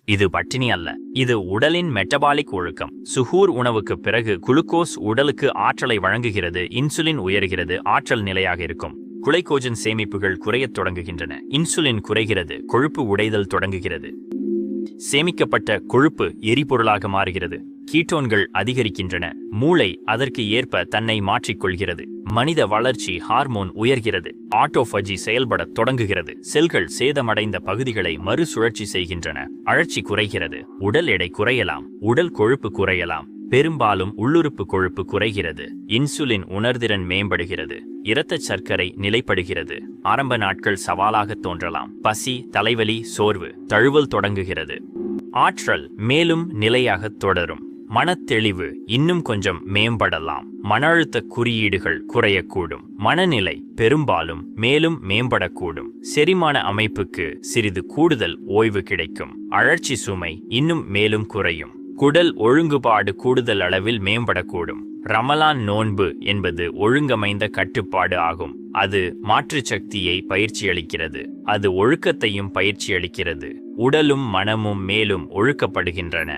இது பட்டினி அல்ல, இது உடலின் மெட்டபாலிக் ஒழுக்கம். சுகூர் உணவுக்கு பிறகு குளுக்கோஸ் உடலுக்கு ஆற்றலை வழங்குகிறது, இன்சுலின் உயர்கிறது, ஆற்றல் நிலையாக இருக்கும். குளைக்கோஜன் சேமிப்புகள் குறையத் தொடங்குகின்றன, இன்சுலின் குறைகிறது, கொழுப்பு உடைதல் தொடங்குகிறது, சேமிக்கப்பட்ட கொழுப்பு எரிபொருளாக மாறுகிறது, கீட்டோன்கள் அதிகரிக்கின்றன, மூளை அதற்கு ஏற்ப தன்னை மாற்றிக்கொள்கிறது, மனித வளர்ச்சி ஹார்மோன் உயர்கிறது, ஆட்டோபஜி செயல்படத் தொடங்குகிறது, செல்கள் சேதமடைந்த பகுதிகளை மறுசுழற்சி செய்கின்றன, அழற்சி குறைகிறது, உடல் எடை குறையலாம், உடல் கொழுப்பு குறையலாம், பெரும்பாலும் உள்ளுறுப்பு கொழுப்பு குறைகிறது, இன்சுலின் உணர்திறன் மேம்படுகிறது, இரத்த சர்க்கரை நிலைப்படுகிறது. ஆரம்ப நாட்கள் சவாலாக தோன்றலாம், பசி, தலைவலி, சோர்வு, தழுவல் தொடங்குகிறது. ஆற்றல் மேலும் நிலையாக தொடரும். மனத்தெளிவு இன்னும் கொஞ்சம் மேம்படலாம், மன அழுத்த குறியீடுகள் குறையக்கூடும், மனநிலை பெரும்பாலும் மேலும் மேம்படக்கூடும், செரிமான அமைப்புக்கு சிறிது கூடுதல் ஓய்வு கிடைக்கும், அழற்சி சுமை இன்னும் மேலும் குறையும், குடல் ஒழுங்குபாடு கூடுதல் அளவில் மேம்படக்கூடும். ரமலான் நோன்பு என்பது ஒழுங்கமைந்த கட்டுப்பாடு ஆகும். அது மாற்றுச் சக்தியை பயிற்சியளிக்கிறது, அது ஒழுக்கத்தையும் பயிற்சியளிக்கிறது, உடலும் மனமும் மேலும் ஒழுக்கப்படுகின்றன.